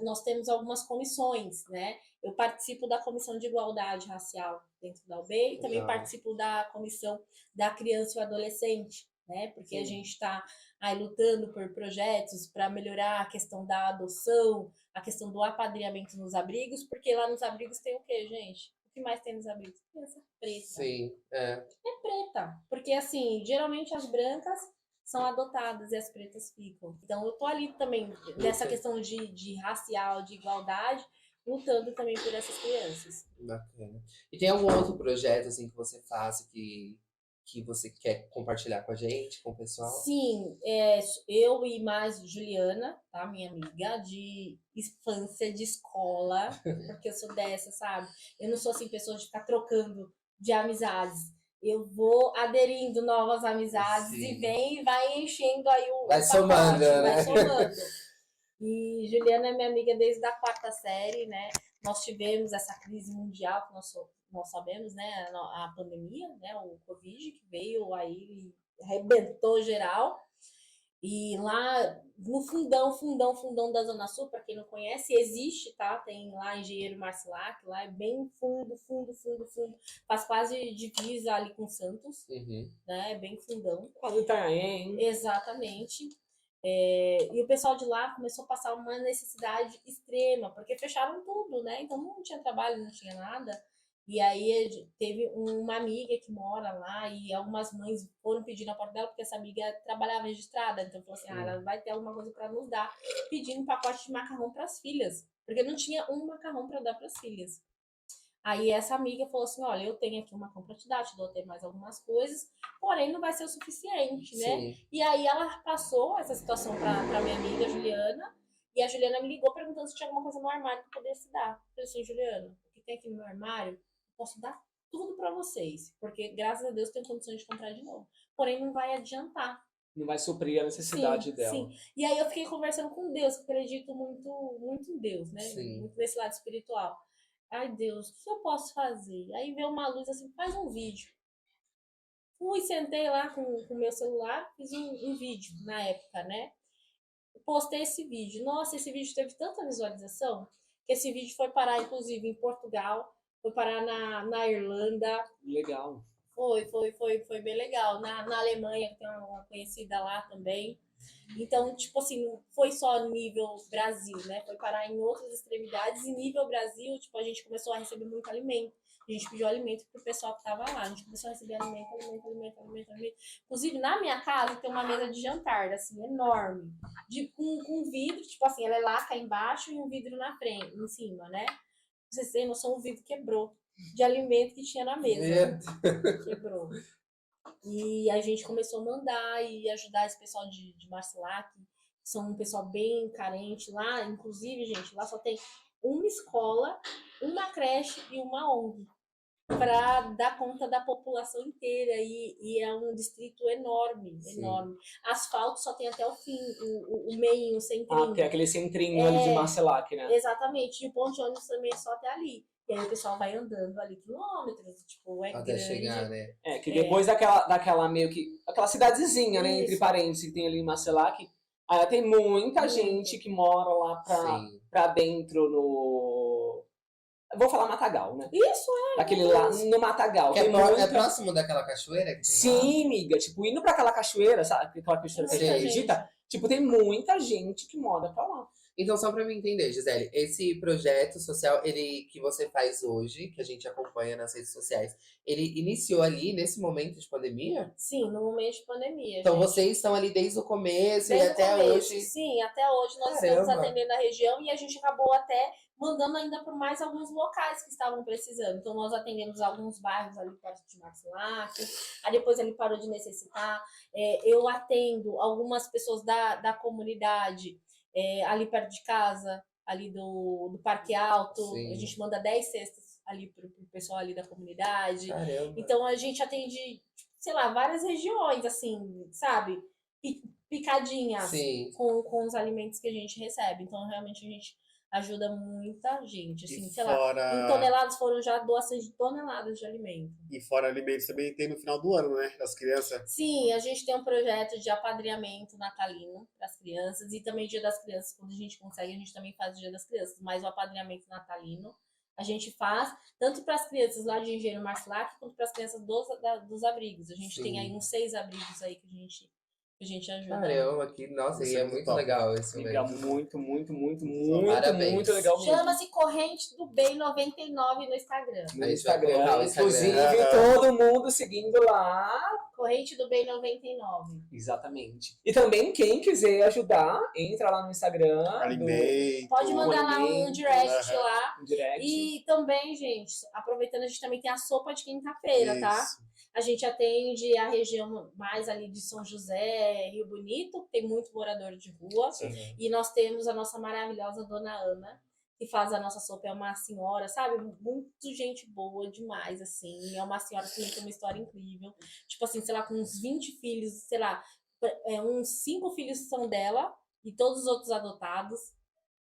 nós temos algumas comissões, né? Eu participo da comissão de igualdade racial dentro da OAB e também participo da comissão da criança e o adolescente, né? Porque a gente está aí lutando por projetos para melhorar a questão da adoção, a questão do apadrinhamento nos abrigos, porque lá nos abrigos tem o quê, gente? O que mais tem nos abrigos? Criança preta. Sim, É preta. Porque, assim, geralmente as brancas são adotadas e as pretas ficam. Então, eu tô ali também, nessa questão de racial, de igualdade, lutando também por essas crianças. Bacana. E tem algum outro projeto, assim, que você faça que você quer compartilhar com a gente, com o pessoal? Sim, eu e mais Juliana, tá? Minha amiga, de infância, de escola, porque eu sou dessa, sabe? Eu não sou assim, pessoa de ficar trocando de amizades. Eu vou aderindo novas amizades Sim. e vai enchendo aí o Vai pacote, somando, né? vai somando. E Juliana é minha amiga desde a 4ª série, né? Nós tivemos essa crise mundial que nós sabemos, né? A pandemia, né? O Covid que veio aí e arrebentou geral. E lá no fundão da Zona Sul, para quem não conhece, existe, tá? Tem lá Engenheiro Marcilac, lá é bem fundo. Faz quase divisa ali com Santos, né? É bem fundão. Quase tá, hein? Exatamente. E o pessoal de lá começou a passar uma necessidade extrema, porque fecharam tudo, né? Então não tinha trabalho, não tinha nada. E aí teve uma amiga que mora lá e algumas mães foram pedir na porta dela, porque essa amiga trabalhava registrada. Então falou assim, ela vai ter alguma coisa para nos dar, pedindo um pacote de macarrão para as filhas, porque não tinha um macarrão para dar para as filhas. Aí essa amiga falou assim, olha, eu tenho aqui uma macarrão para te dar, te dou até mais algumas coisas, porém não vai ser o suficiente, né? Sim. E aí ela passou essa situação para minha amiga Juliana, e a Juliana me ligou perguntando se tinha alguma coisa no armário que pudesse dar. Eu falei assim, Juliana, o que tem aqui no meu armário, eu posso dar tudo para vocês, porque graças a Deus tenho condições de comprar de novo. Porém não vai adiantar. Não vai suprir a necessidade dela. Sim. E aí eu fiquei conversando com Deus, que acredito muito em Deus, né? Sim. Muito nesse lado espiritual. Ai, Deus, o que eu posso fazer? Aí veio uma luz assim, faz um vídeo. Fui, sentei lá com o meu celular, fiz um vídeo na época, né? Postei esse vídeo. Nossa, esse vídeo teve tanta visualização que que esse vídeo foi parar, inclusive, em Portugal, foi parar na Irlanda. Legal. Foi bem legal. Na Alemanha, que tem uma conhecida lá também. Então, tipo assim, não foi só nível Brasil, né? Foi parar em outras extremidades. E nível Brasil, tipo, a gente começou a receber muito alimento. A gente pediu alimento pro pessoal que tava lá. A gente começou a receber alimento. Inclusive, na minha casa tem uma mesa de jantar, assim, enorme. Com vidro, tipo assim, ela é laca embaixo e um vidro na frente, em cima, né? Vocês têm noção, o vidro quebrou. De alimento que tinha na mesa. Quebrou. E a gente começou a mandar e ajudar esse pessoal de Marcilac, que são um pessoal bem carente lá. Inclusive, gente, lá só tem uma escola, uma creche e uma ONG para dar conta da população inteira. E é um distrito enorme. Asfalto só tem até o fim, o meio, o centrinho. Tem aquele centrinho ali de Marcilac, né? Exatamente. E o ponto de ônibus também é só até ali. E aí o pessoal vai andando ali quilômetros, tipo, Até grande. chegar, né? Que depois daquela meio que... Aquela cidadezinha, né? Isso. Entre parênteses, que tem ali em Marcilac. Aí tem muita gente que mora lá pra dentro no... Eu vou falar Matagal, né? Isso, Daquele lá, no Matagal. Que é, Tem muita- é próximo daquela cachoeira que tem Sim, amiga. Tipo, indo pra aquela cachoeira, sabe? Aquela cachoeira que a gente Muita acredita. Tipo, tem muita gente que mora pra lá. Então, só pra mim entender, Gisele, esse projeto social, ele que você faz hoje, que a gente acompanha nas redes sociais, ele iniciou ali nesse momento de pandemia? Sim, no momento de pandemia. Então gente. vocês estão ali desde o começo Desde e o até começo, hoje. Sim, até hoje nós Caramba. estamos atendendo a região e a gente acabou até mandando ainda por mais alguns locais que estavam precisando. Então nós atendemos alguns bairros ali perto de Marcilac, aí depois ele parou de necessitar. Eu atendo algumas pessoas da comunidade ali perto de casa, ali do Parque Alto. Sim. A gente manda 10 cestas ali pro pessoal ali da comunidade. Caramba. Então a gente atende, sei lá, várias regiões, assim, sabe? Picadinhas Sim. com os alimentos que a gente recebe. Então, realmente, a gente ajuda muita gente. Assim, sei lá, em fora, toneladas foram já doações de toneladas de alimento. e fora alimentos também tem no final do ano, né? Das crianças. Sim, a gente tem um projeto de apadrinhamento natalino para as crianças e também Dia das Crianças, quando a gente consegue, a gente também faz o Dia das Crianças, mas o apadrinhamento natalino a gente faz tanto para as crianças lá de Engenheiro Marcilac quanto para as crianças dos abrigos. A gente Sim. tem aí uns 6 abrigos aí que a gente ajuda. Caramba, que, nossa, Isso e é é muito top. legal isso Legal, mesmo. muito Parabéns. legal mesmo. Chama-se Corrente do Bem 99 no Instagram. No A gente vai colocar o Inclusive, Instagram. todo mundo seguindo lá. Corrente do Bem 99. Exatamente. E também, quem quiser ajudar, entra lá no Instagram. Alimento. Pode mandar lá um alimento, direct lá. No direct. E também, gente, aproveitando, a gente também tem a sopa de quinta-feira, tá? Isso. A gente atende a região mais ali de São José, Rio Bonito, tem muito morador de rua. Uhum. E nós temos a nossa maravilhosa Dona Ana, que faz a nossa sopa. É uma senhora, sabe? Muito gente boa demais, assim. É uma senhora que tem uma história incrível. Tipo assim, sei lá, com uns 20 filhos, sei lá, uns 5 filhos são dela e todos os outros adotados.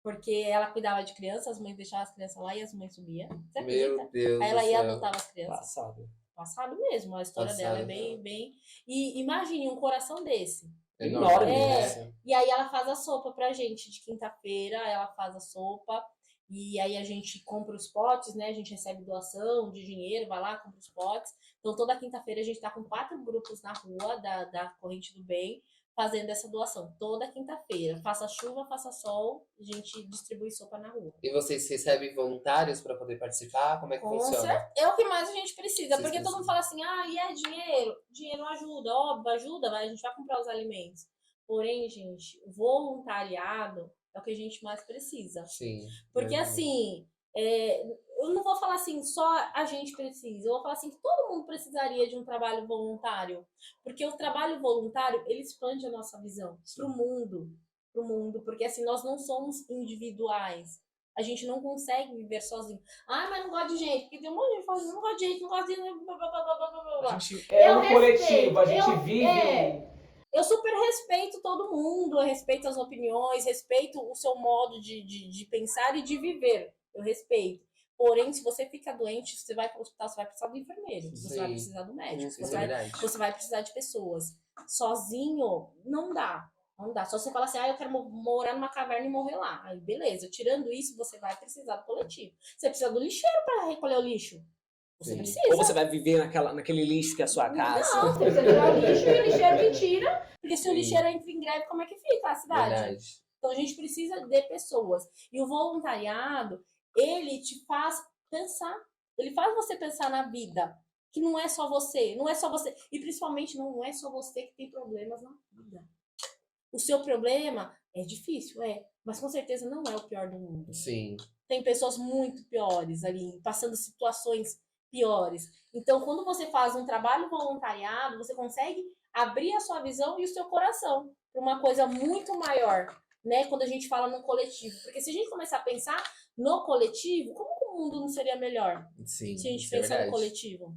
Porque ela cuidava de crianças, as mães deixavam as crianças lá e as mães subiam. Você acredita? Meu Deus Aí ela do ia céu. adotar as crianças. Passado. Passado mesmo, a história Passado. dela é bem... E imagine um coração desse. Enorme, É. né? E aí ela faz a sopa pra gente de quinta-feira, ela faz a sopa. E aí a gente compra os potes, né? A gente recebe doação de dinheiro, vai lá, compra os potes. Então toda quinta-feira a gente tá com 4 grupos na rua da Corrente do Bem, fazendo essa doação. Toda quinta-feira. Faça chuva, faça sol, a gente distribui sopa na rua. E vocês recebem voluntários para poder participar? Como é que Com funciona? certeza. É o que mais a gente precisa. Vocês Porque todo mundo precisam. fala assim, e é dinheiro? Dinheiro ajuda, óbvio, ajuda, a gente vai comprar os alimentos. Porém, gente, voluntariado é o que a gente mais precisa. Sim. Porque assim, eu não vou falar assim, só a gente precisa. Eu vou falar assim, que todo mundo precisaria de um trabalho voluntário. Porque o trabalho voluntário, ele expande a nossa visão pro mundo. Porque assim, nós não somos individuais. A gente não consegue viver sozinho. Mas não gosto de gente. Porque tem um monte de gente falando, não gosto de gente, não gosto de... blá, blá, blá, blá, blá, blá. A gente é Eu um coletivo, a respeito, gente vive. Eu super respeito todo mundo, eu respeito as opiniões, respeito o seu modo de pensar e de viver. Eu respeito. Porém, se você fica doente, você vai para o hospital, você vai precisar do enfermeiro, você vai precisar do médico, Isso é verdade. você vai precisar de pessoas. Sozinho, não dá. Não dá. Só você falar assim, eu quero morar numa caverna e morrer lá. Aí, beleza. Tirando isso, você vai precisar do coletivo. Você precisa do lixeiro para recolher o lixo. Você Sim. precisa. Ou você vai viver naquele lixo que é a sua casa. Não, Você precisa tirar o lixo e o lixeiro que tira. Porque se o Sim. lixeiro entra em greve, como é que fica a cidade? Verdade. Então a gente precisa de pessoas. E o voluntariado, ele te faz pensar. Ele faz você pensar na vida. Que não é só você. Não é só você. E principalmente não é só você que tem problemas na vida. O seu problema é difícil, mas com certeza não é o pior do mundo. Sim. Tem pessoas muito piores ali, passando situações piores. Então, quando você faz um trabalho voluntariado, você consegue abrir a sua visão e o seu coração para uma coisa muito maior, né? Quando a gente fala no coletivo. Porque se a gente começar a pensar no coletivo, como que o mundo não seria melhor? Sim. Se a gente Isso é pensar no verdade. coletivo.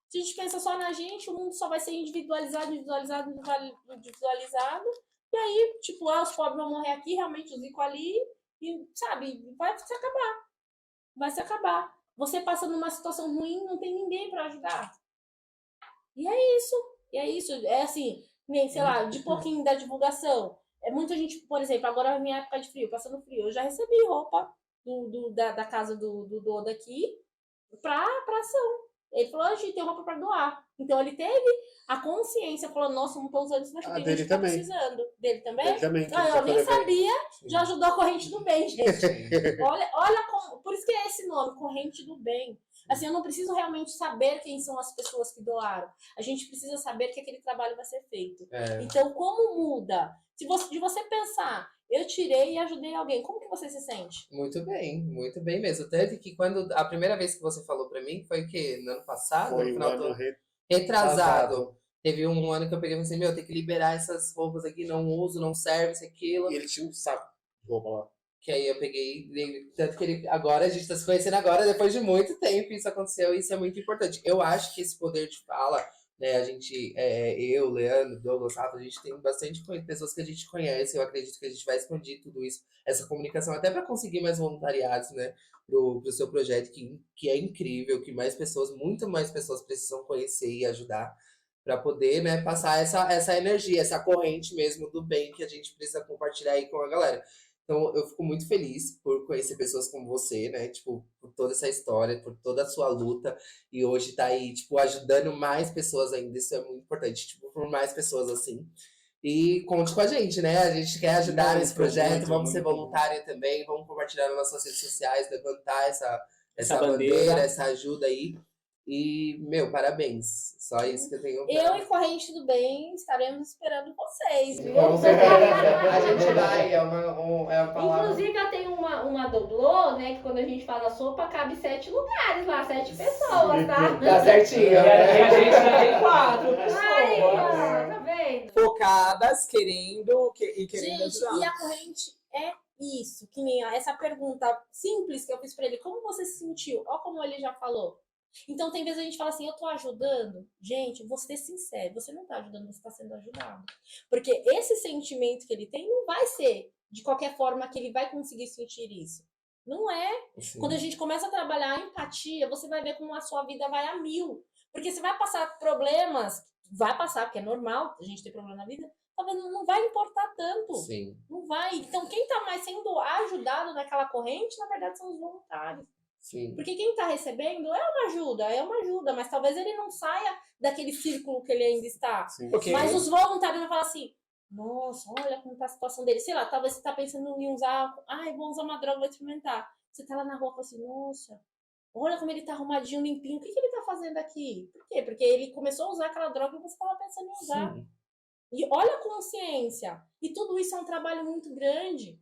Se a gente pensa só na gente, o mundo só vai ser individualizado. E aí, tipo, os pobres vão morrer aqui, realmente os ricos ali, e, sabe, vai se acabar. Vai se acabar. Você passa numa situação ruim, não tem ninguém pra ajudar. E é isso. É assim, nem, sei lá, de pouquinho da divulgação. É muita gente, por exemplo, agora é minha época de frio, passando frio. Eu já recebi roupa da casa do Doda aqui pra ação. Ele falou, gente, tem roupa pra doar. Então ele teve a consciência, falou, nossa, não tô usando isso daqui, tem dele gente que tá também. precisando. Dele também? Ele também. Eu nem sabia, Sim. já ajudou a corrente do bem, gente. Olha como. Por isso que é esse nome, corrente do bem. Assim, eu não preciso realmente saber quem são as pessoas que doaram. A gente precisa saber que aquele trabalho vai ser feito. Então, como muda? De você pensar, eu tirei e ajudei alguém, como que você se sente? Muito bem mesmo. Tanto que quando a primeira vez que você falou pra mim foi o quê? No ano passado? Foi no um final ano do retrasado. Teve um ano que eu peguei e falei assim, tem que liberar essas roupas aqui, não uso, não serve, isso, aquilo. E ele tinha um saco de roupa lá. Que aí eu peguei, tanto que ele, agora a gente tá se conhecendo agora, depois de muito tempo isso aconteceu, e isso é muito importante. Eu acho que esse poder de fala, né, a gente, eu, Leandro, Douglas, Rafa, a gente tem bastante pessoas que a gente conhece, eu acredito que a gente vai expandir tudo isso, essa comunicação, até para conseguir mais voluntariados, né, pro seu projeto, que é incrível, que mais pessoas, muito mais pessoas precisam conhecer e ajudar, para poder, né, passar essa energia, essa corrente mesmo do bem que a gente precisa compartilhar aí com a galera. Então, eu fico muito feliz por conhecer pessoas como você, né? Tipo, por toda essa história, por toda a sua luta. E hoje tá aí, tipo, ajudando mais pessoas ainda. Isso é muito importante, tipo, por mais pessoas assim. E conte com a gente, né? A gente quer ajudar nesse projeto. Vamos ser voluntária também. Vamos compartilhar nas nossas redes sociais, levantar essa bandeira, essa ajuda aí. E, parabéns. Só isso que eu tenho. Eu e Corrente do Bem estaremos esperando vocês, viu? Com certeza. A gente vai, é uma palavra. Inclusive, eu tenho uma doblô, né? Que quando a gente faz a sopa, cabe 7 lugares lá, 7 pessoas, tá? Tá certinho. E a gente já tem 4 Aí, ó, pessoas. tá vendo? Focadas, querendo Gente, ajudar. e a corrente é isso, que nem essa pergunta simples que eu fiz pra ele, como você se sentiu? Olha como ele já falou. Então, tem vezes a gente fala assim, eu tô ajudando. Gente, vou ser sincero, você não tá ajudando, você tá sendo ajudado. Porque esse sentimento que ele tem não vai ser de qualquer forma que ele vai conseguir sentir isso. Não é. Sim. Quando a gente começa a trabalhar a empatia, você vai ver como a sua vida vai a 1000. Porque você vai passar problemas, vai passar, porque é normal a gente ter problema na vida, talvez não vai importar tanto. Sim. Não vai. Então, quem tá mais sendo ajudado naquela corrente, na verdade, são os voluntários. Sim. Porque quem tá recebendo é uma ajuda, mas talvez ele não saia daquele círculo que ele ainda está. Okay. Mas os voluntários vão falar assim, nossa, olha como tá a situação dele. Sei lá, talvez você tá pensando em usar, vou usar uma droga, vou experimentar. Você tá lá na rua e fala assim, nossa, olha como ele tá arrumadinho, limpinho, o que ele tá fazendo aqui? Por quê? Porque ele começou a usar aquela droga e você tava pensando em usar. Sim. E olha a consciência. E tudo isso é um trabalho muito grande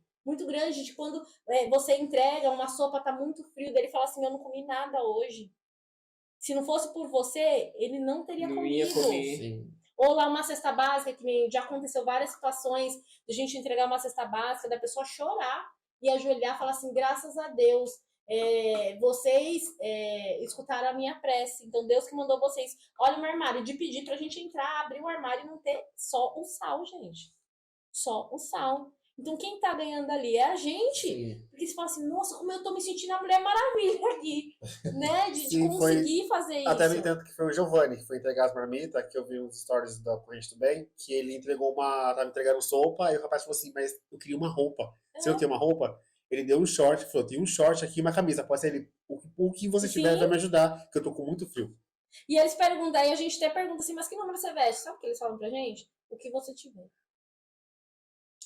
de quando você entrega uma sopa, tá muito frio, dele fala assim, eu não comi nada hoje. Se não fosse por você, ele não teria comido. Ia comer. Sim. Ou lá uma cesta básica, que já aconteceu várias situações de a gente entregar uma cesta básica, da pessoa chorar e ajoelhar e falar assim, graças a Deus, vocês escutaram a minha prece, então Deus que mandou vocês. Olha o meu armário, de pedir pra gente entrar, abrir o armário e não ter só o sal, gente. Só o sal. Então quem tá ganhando ali é a gente. Sim. Porque você fala assim, nossa, como eu tô me sentindo a Mulher Maravilha aqui, né? De Sim, conseguir fazer Até no isso. entanto que foi o Giovanni que foi entregar as marmitas, que eu vi uns stories da Corrente do Bem, que ele entregou tava entregando sopa, e o rapaz falou assim, mas eu queria uma roupa. Se eu tenho uma roupa, ele deu um short, falou, tem um short aqui e uma camisa, pode ser ele, o que você tiver Sim. vai me ajudar, porque eu tô com muito frio. E eles perguntam, aí a gente até pergunta assim, mas que número você veste? Sabe o que eles falam pra gente? O que você tiver.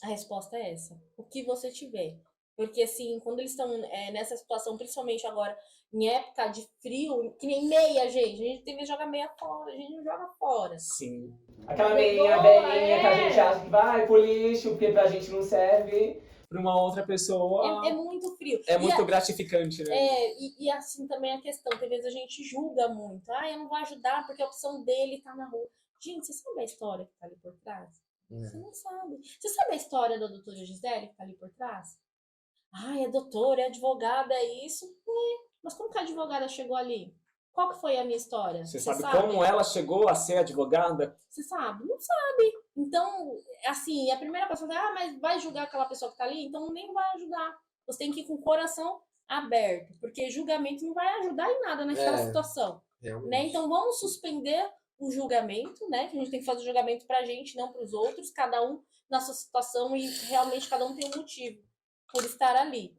A resposta é essa. O que você tiver. Porque, assim, quando eles estão nessa situação, principalmente agora, em época de frio, que nem meia, gente. A gente tem que jogar meia fora, a gente não joga fora. Sim. Aquela meinha Boa, velhinha que a é. gente acha que vai pro lixo, porque pra gente não serve, pra uma outra pessoa É muito frio. é E muito gratificante, né? e assim também a questão, tem vezes a gente julga muito. Ah, eu não vou ajudar porque a opção dele tá na rua. Gente, você sabe a história que tá ali por trás? Você não sabe. Você sabe a história da doutora Gisele que tá ali por trás? Ah, é doutora, é advogada, é isso. Mas como que a advogada chegou ali? Qual que foi a minha história? Você sabe como ela chegou a ser advogada? Você sabe? Não sabe. Então, assim, a primeira pessoa fala, mas vai julgar aquela pessoa que tá ali? Então nem vai ajudar. Você tem que ir com o coração aberto, porque julgamento não vai ajudar em nada naquela situação. Né? Então vamos suspender o julgamento, né? Que a gente tem que fazer o julgamento pra gente, não pros outros, cada um na sua situação e realmente cada um tem um motivo por estar ali.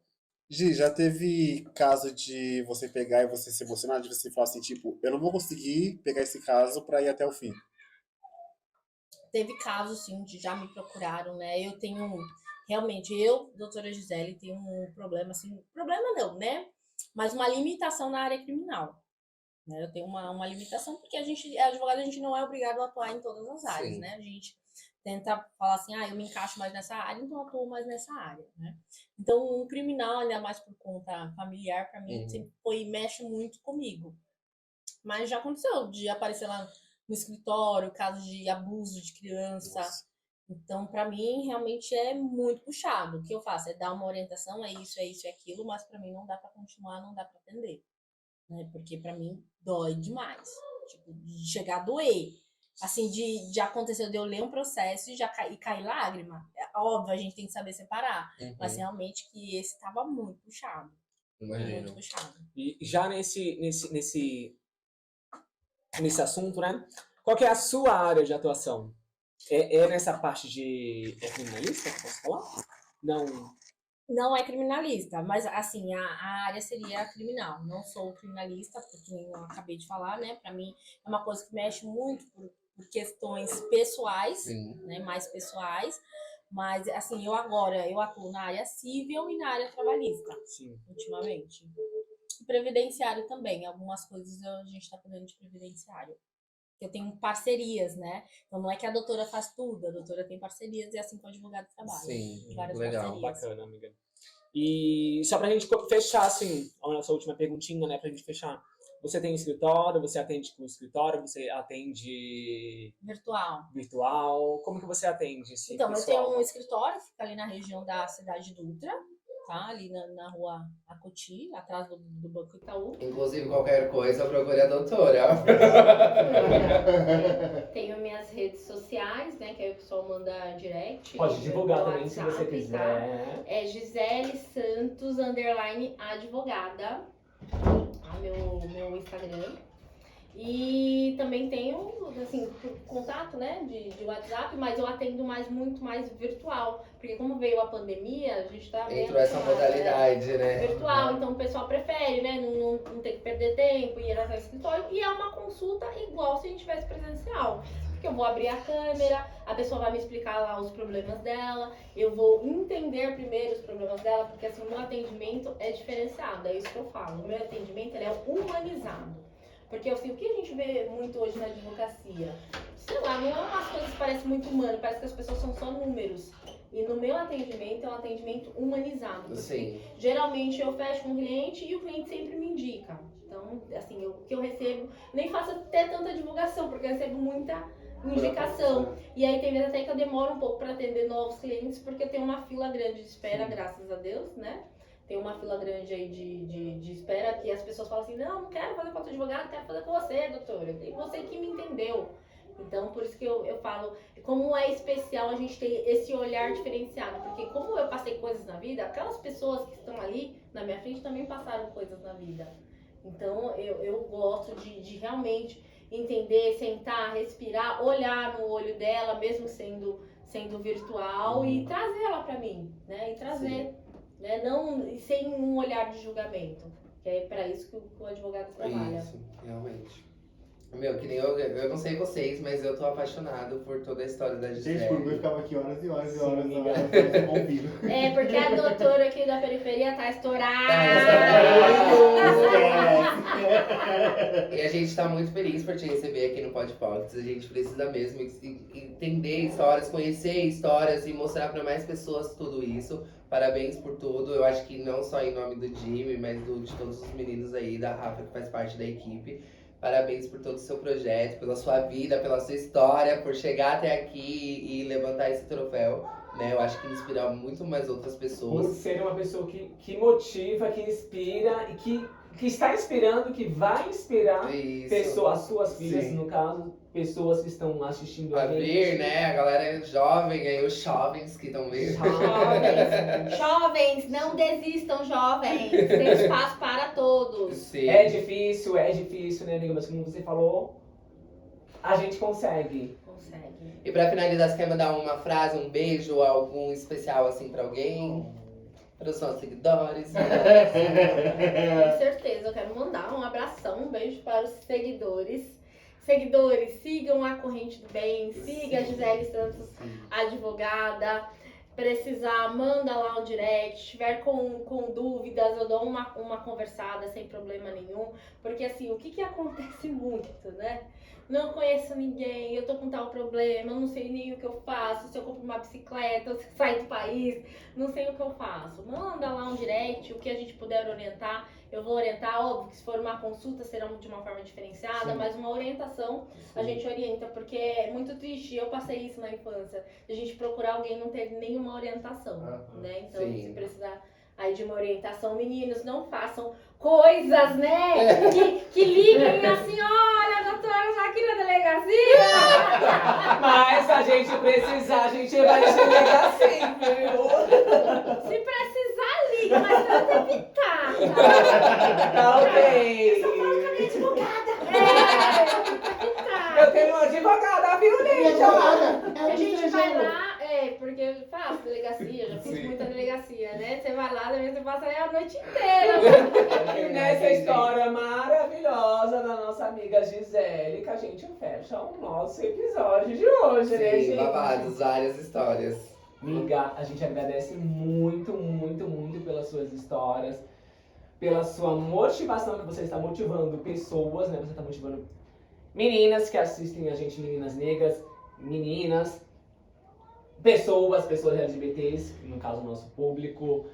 Gi, já teve caso de você pegar e você se emocionar, de você falar assim, tipo, eu não vou conseguir pegar esse caso pra ir até o fim. Teve casos, sim, de já me procuraram, né? Eu tenho, realmente, doutora Gisele, tenho um problema, assim, problema não, né? Mas uma limitação na área criminal. Né? Eu tenho uma limitação porque advogado, a gente não é obrigado a atuar em todas as áreas, né? A gente tenta falar assim, eu me encaixo mais nessa área, então eu atuo mais nessa área, né? Então, o criminal, ainda mais por conta familiar, para mim, sempre mexe muito comigo. Mas já aconteceu de aparecer lá no escritório, casos de abuso de criança. Nossa. Então, para mim, realmente é muito puxado. O que eu faço é dar uma orientação, é isso, é aquilo, mas para mim não dá para continuar, não dá para atender. Né? Porque para mim dói demais. Tipo, de chegar a doer. Assim, de acontecer, de eu ler um processo e cair lágrima. É óbvio, a gente tem que saber separar. Mas realmente que esse tava muito puxado. Muito puxado. E já nesse assunto, né? Qual que é a sua área de atuação? É nessa parte de... É criminalista que eu posso falar? Não é criminalista, mas assim, a área seria criminal. Não sou criminalista, porque eu acabei de falar, né? Para mim é uma coisa que mexe muito por questões pessoais, né? Mais pessoais. Mas assim, eu atuo na área civil e na área trabalhista, ultimamente. Previdenciário também, algumas coisas a gente está cuidando de previdenciário. Eu tenho parcerias, né? Então não é que a doutora faz tudo, a doutora tem parcerias e é assim que o advogado trabalha. Sim, várias legal. parcerias. Bacana, amiga. E só pra gente fechar, assim, a nossa última perguntinha, né? Pra gente fechar. Você tem escritório, você atende com escritório, você atende... Virtual. Como que você atende esse Então, pessoal? eu tenho um escritório, fica ali na região da Cidade Dutra, tá? Ali na rua Acoti, atrás do Banco Itaú. Inclusive, qualquer coisa, procure a doutora. Tenho minhas redes sociais, né? Que aí o pessoal manda direct. Pode divulgar também, WhatsApp, se você quiser. Tá? É Gisele Santos, _advogada. Meu Instagram. E também tenho, assim, contato, né, de WhatsApp, mas eu atendo muito mais virtual. Porque como veio a pandemia, a gente tá vendo... Entrou essa modalidade, né? Virtual, então o pessoal prefere, né, não ter que perder tempo, ir até o escritório. E é uma consulta igual se a gente tivesse presencial. Porque eu vou abrir a câmera, a pessoa vai me explicar lá os problemas dela, eu vou entender primeiro os problemas dela, porque assim, o meu atendimento é diferenciado, é isso que eu falo. O meu atendimento ele é humanizado. Porque assim, o que a gente vê muito hoje na advocacia? Sei lá, não é umas coisas que parecem muito humanas, parece que as pessoas são só números. E no meu atendimento é um atendimento humanizado. Sim. Geralmente eu fecho com o cliente e o cliente sempre me indica. Então, assim, o que eu recebo, nem faço até tanta divulgação, porque eu recebo muita indicação. E aí tem vezes até que eu demoro um pouco para atender novos clientes, porque tem uma fila grande de espera, graças a Deus, né? Tem uma fila grande aí de espera que as pessoas falam assim, não quero fazer com outro advogado, quero fazer com você, doutora. E você que me entendeu. Então, por isso que eu falo, como é especial a gente ter esse olhar diferenciado. Porque como eu passei coisas na vida, aquelas pessoas que estão ali na minha frente também passaram coisas na vida. Então, eu gosto de realmente entender, sentar, respirar, olhar no olho dela, mesmo sendo virtual, e trazer ela pra mim, né? E trazer, né? Não, sem um olhar de julgamento. Que é pra isso que o advogado trabalha. Isso, realmente. Meu, que nem eu não sei vocês, mas eu tô apaixonado por toda a história da Gisele. Gente, por mim eu ficava aqui horas e horas e Sim, horas amiga. ouvindo. É, porque a doutora aqui da periferia tá estourada. E a gente tá muito feliz por te receber aqui no Podpockets. A gente precisa mesmo entender histórias, conhecer histórias e mostrar pra mais pessoas tudo isso. Parabéns por tudo. Eu acho que não só em nome do Jimmy, mas de todos os meninos aí da Rafa que faz parte da equipe. Parabéns por todo o seu projeto, pela sua vida, pela sua história, por chegar até aqui e levantar esse troféu. Né? Eu acho que inspira muito mais outras Por pessoas. ser uma pessoa que motiva, que inspira e que está inspirando, que vai inspirar pessoas, as suas filhas, Sim. no caso, pessoas que estão assistindo A gente. vir, né? A galera jovem aí, os jovens que estão vendo. Jovens, não desistam, jovens. Tem espaço para todos. Sim. É difícil, né, amiga? Mas como você falou, a gente consegue. Consegue. E pra finalizar, você quer mandar uma frase, um beijo, algum especial assim pra alguém? Para os nossos seguidores? Com certeza, eu quero mandar um abração, um beijo para os seguidores. Seguidores, sigam a Corrente do Bem, siga a Gisele Santos, advogada. Precisar, manda lá um direct. Se tiver com dúvidas, eu dou uma conversada sem problema nenhum. Porque assim, o que acontece muito, né? Não conheço ninguém, eu tô com tal problema, eu não sei nem o que eu faço, se eu compro uma bicicleta, se eu saio do país, não sei o que eu faço. Manda lá um direct, o que a gente puder orientar, eu vou orientar. Óbvio que se for uma consulta será de uma forma diferenciada, Sim. mas uma orientação a gente orienta, porque é muito triste, eu passei isso na infância, de a gente procurar alguém e não ter nenhuma orientação, né? Então, Sim. se precisar aí de uma orientação, meninos, não façam coisas, né? Que liguem assim, olha, doutora, já aqui na delegacia. Mas se a gente precisar, a gente vai chegar assim, viu? Se precisar, liga, mas tenta evitar, tá? Tá ok. Evitar. Eu tenho uma advogada, viu, gente? A gente vai lá, porque eu faço delegacia, já fiz muita delegacia, né? Você vai lá, você passa aí a noite inteira. E nessa história maravilhosa da nossa amiga Gisele, que a gente fecha o nosso episódio de hoje, né, Sim, gente? babados, várias histórias. Amiga, a gente agradece muito, muito, muito pelas suas histórias, pela sua motivação, que você está motivando pessoas, né? Você está motivando meninas que assistem a gente, meninas negras, meninas, pessoas LGBTs, no caso, o nosso público,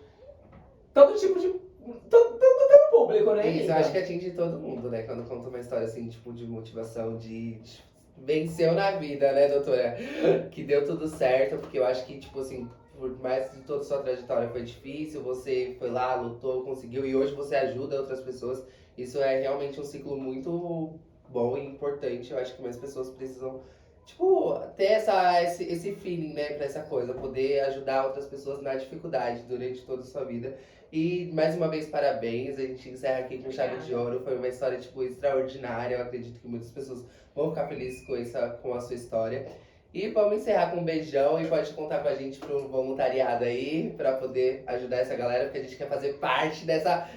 todo tipo de... todo público, né, Isso, eu amiga? acho que atinge todo mundo, né? Quando conta uma história assim, tipo, de motivação, de venceu na vida, né, doutora? Que deu tudo certo, porque eu acho que, tipo assim, por mais que toda a sua trajetória foi difícil, você foi lá, lutou, conseguiu, e hoje você ajuda outras pessoas. Isso é realmente um ciclo muito bom e importante. Eu acho que mais pessoas precisam, tipo, ter esse feeling, né, pra essa coisa, poder ajudar outras pessoas na dificuldade durante toda a sua vida. E mais uma vez, parabéns. A gente encerra aqui com chave de ouro. Foi uma história, tipo, extraordinária. Eu acredito que muitas pessoas vão ficar felizes com a sua história. E vamos encerrar com um beijão e pode contar com a gente pro voluntariado aí, pra poder ajudar essa galera, porque a gente quer fazer parte dessa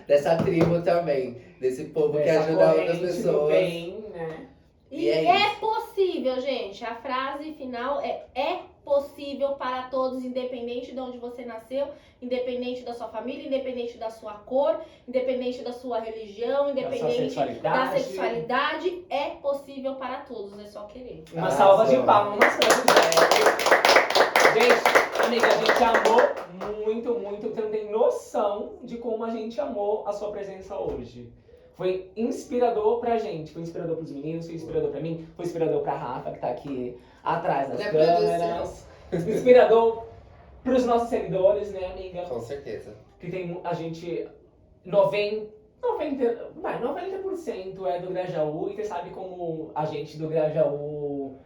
tribo também, desse povo que Essa ajuda outras corrente do pessoas. bem, né? E é é isso. possível, gente. A frase final é possível para todos, independente de onde você nasceu, independente da sua família, independente da sua cor, independente da sua religião, independente da sexualidade. É possível para todos, é só querer. Uma salva de Arrasou. palmas pra Gisele. Gente, amiga, a gente amou muito, muito. Você não tem noção de como a gente amou a sua presença hoje. Foi inspirador pra gente, foi inspirador pros meninos, foi inspirador pra mim, foi inspirador pra Rafa, que tá aqui atrás das Né, câmeras. Inspirador pros nossos seguidores, né, amiga? Com certeza. Que tem a gente 90% é do Grajaú, e você sabe como a gente do Grajaú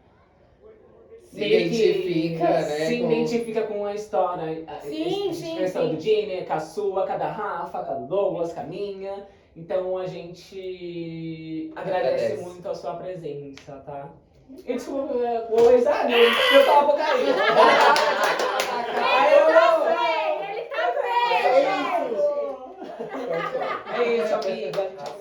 Se identifica, né? Se identifica com a história. Sim, a história do Jenner, com a sua, com a da Rafa, com a do Douglas, com a minha. Então a gente agradece muito a sua presença, tá? E desculpa, sabe? Eu tava um bocadinho. Ele tá bem, É isso, amiga.